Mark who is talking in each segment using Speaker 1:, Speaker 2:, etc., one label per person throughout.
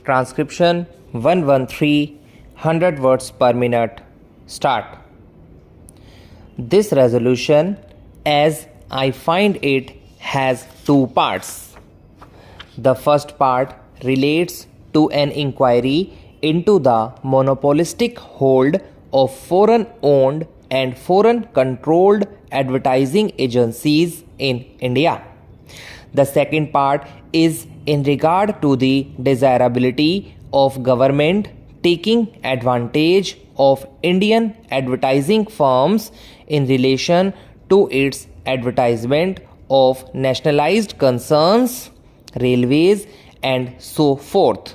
Speaker 1: Transcription 113 100 words per minute. Start. This resolution, as I find it, has two parts. The first part relates to an inquiry into the monopolistic hold of foreign-owned and foreign-controlled advertising agencies in India. The second part is in regard to the desirability of government taking advantage of Indian advertising firms in relation to its advertisement of nationalized concerns, railways, and so forth.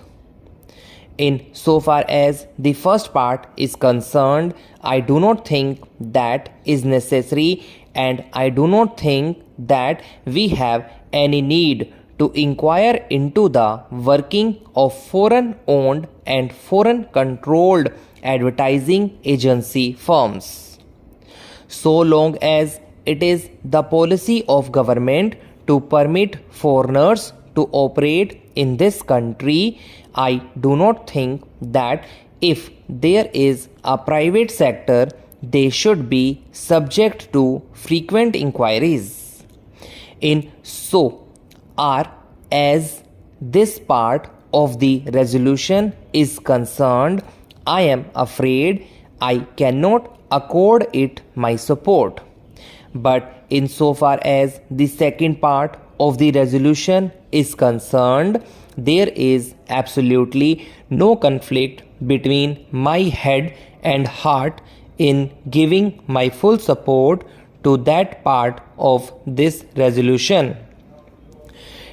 Speaker 1: In so far as the first part is concerned, I do not think that is necessary, and I do not think that we have any need to inquire into the working of foreign-owned and foreign-controlled advertising agency firms. So long as it is the policy of government to permit foreigners to operate in this country, I do not think that if there is a private sector, they should be subject to frequent inquiries. In so far as this part of the resolution is concerned, I am afraid I cannot accord it my support. But insofar as the second part of the resolution is concerned, there is absolutely no conflict between my head and heart in giving my full support to that part of this resolution.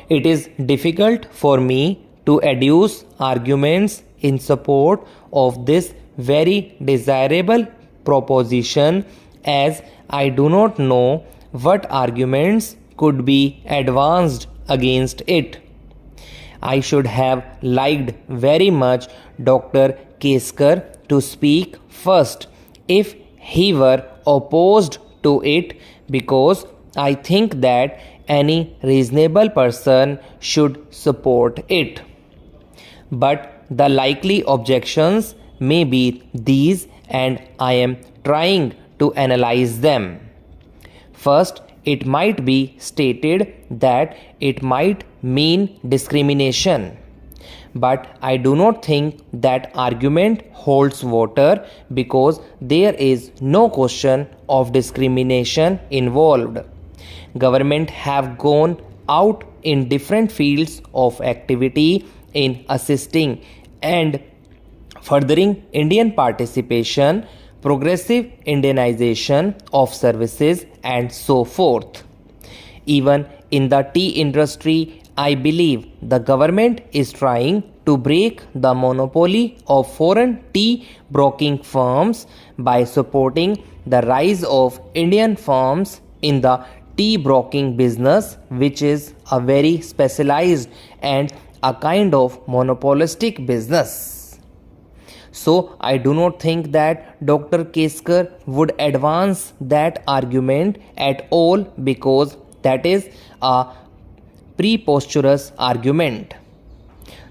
Speaker 1: It is difficult for me to adduce arguments in support of this very desirable proposition, as I do not know what arguments could be advanced against it. I should have liked very much Dr. Keskar to speak first if he were opposed to it, because I think that any reasonable person should support it. But the likely objections may be these, and I am trying to analyze them. First, it might be stated that it might mean discrimination. But I do not think that argument holds water, because there is no question of discrimination involved. Government have gone out in different fields of activity in assisting and furthering Indian participation, progressive Indianization of services, and so forth. Even in the tea industry, I believe the government is trying to break the monopoly of foreign tea broking firms by supporting the rise of Indian firms in the tea broking business, which is a very specialized and a kind of monopolistic business. So I do not think that Dr. Keskar would advance that argument at all, because that is a preposterous argument.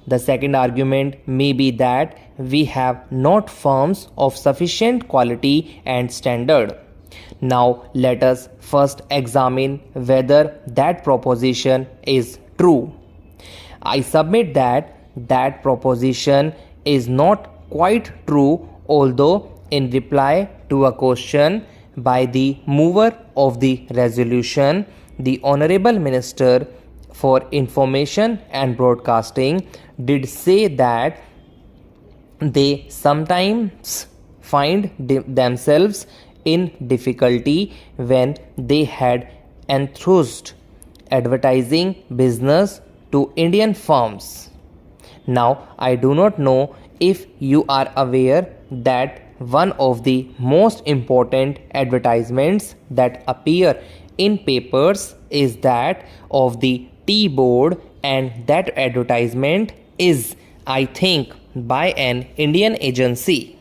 Speaker 1: The second argument may be that we have not firms of sufficient quality and standard. Now let us first examine whether that proposition is true. I submit that that proposition is not quite true, although in reply to a question by the mover of the resolution, the Honorable Minister for Information and Broadcasting did say that they sometimes find themselves in difficulty when they had enthused advertising business to Indian firms. Now, I do not know if you are aware that one of the most important advertisements that appear in papers is that of the tea board, and that advertisement is, I think, by an Indian agency.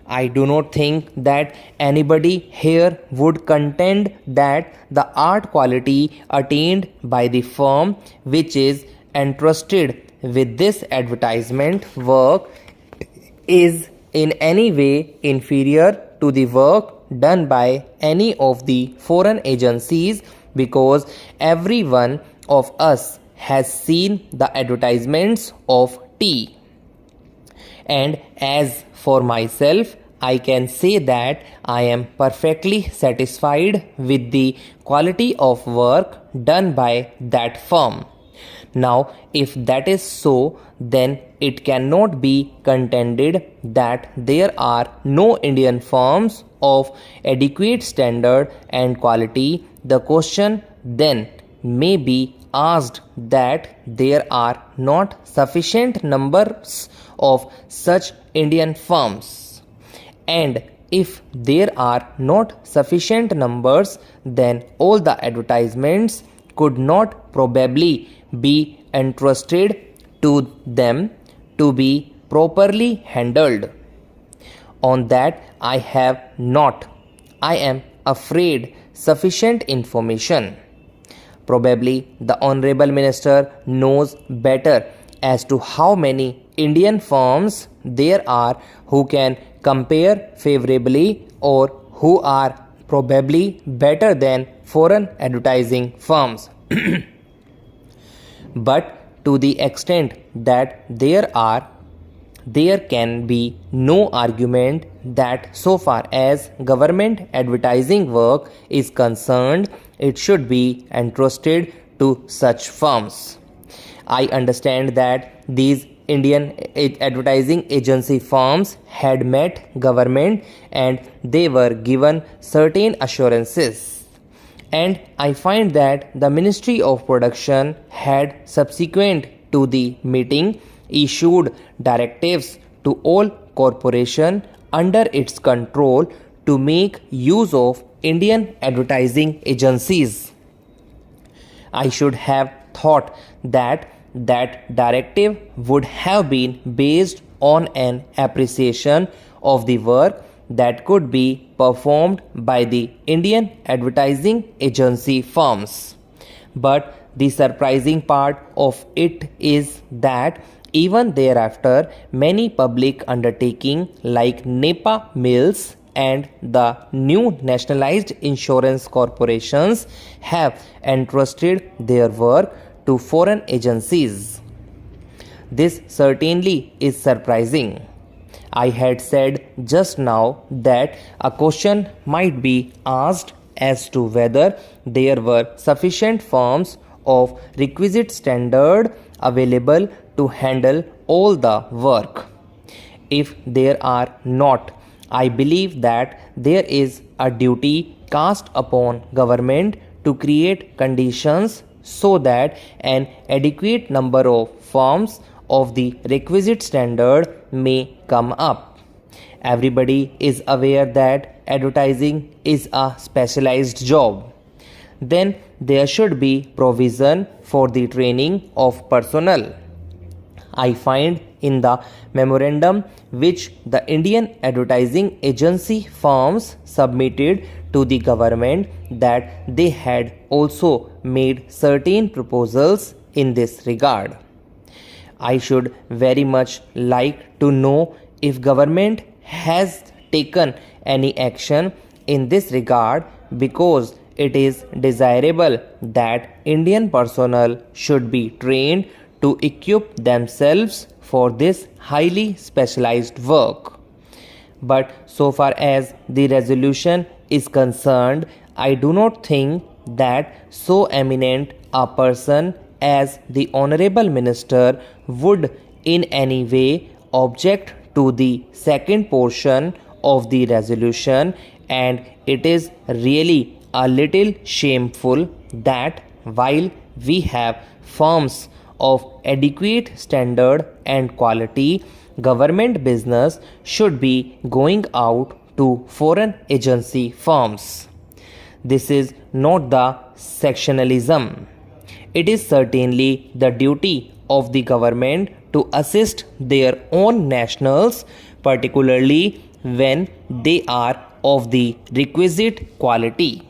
Speaker 1: I do not think that anybody here would contend that the art quality attained by the firm which is entrusted with this advertisement work is in any way inferior to the work done by any of the foreign agencies, because every one of us has seen the advertisements of tea. And as for myself, I can say that I am perfectly satisfied with the quality of work done by that firm. Now, if that is so, then it cannot be contended that there are no Indian firms of adequate standard and quality. The question then may be asked that there are not sufficient numbers of such Indian firms. And if there are not sufficient numbers, then all the advertisements could not probably be entrusted to them to be properly handled. On that I have not, I am afraid, sufficient information. Probably the Honorable Minister knows better as to how many Indian firms there are who can compare favorably or who are probably better than foreign advertising firms. But to the extent that there can be no argument that so far as government advertising work is concerned, it should be entrusted to such firms. I understand that these Indian advertising agency firms had met government and they were given certain assurances. And I find that the Ministry of Production had, subsequent to the meeting, issued directives to all corporations under its control to make use of Indian advertising agencies. I should have thought that directive would have been based on an appreciation of the work that could be performed by the Indian advertising agency firms. But the surprising part of it is that even thereafter, many public undertakings like NEPA Mills and the new nationalized insurance corporations have entrusted their work to foreign agencies. This certainly is surprising. I had said just now that a question might be asked as to whether there were sufficient firms of requisite standard available to handle all the work. If there are not, I believe that there is a duty cast upon government to create conditions so that an adequate number of firms of the requisite standard may come up. Everybody is aware that advertising is a specialized job. Then there should be provision for the training of personnel. I find in the memorandum which the Indian advertising agency firms submitted to the government that they had also made certain proposals in this regard. I should very much like to know if government has taken any action in this regard, because it is desirable that Indian personnel should be trained to equip themselves for this highly specialized work. But so far as the resolution is concerned, I do not think that so eminent a person as the Honorable Minister would in any way object to the second portion of the resolution, and it is really a little shameful that while we have firms of adequate standard and quality, government business should be going out to foreign agency firms. This is not the sectionalism. It is certainly the duty of the government to assist their own nationals, particularly when they are of the requisite quality.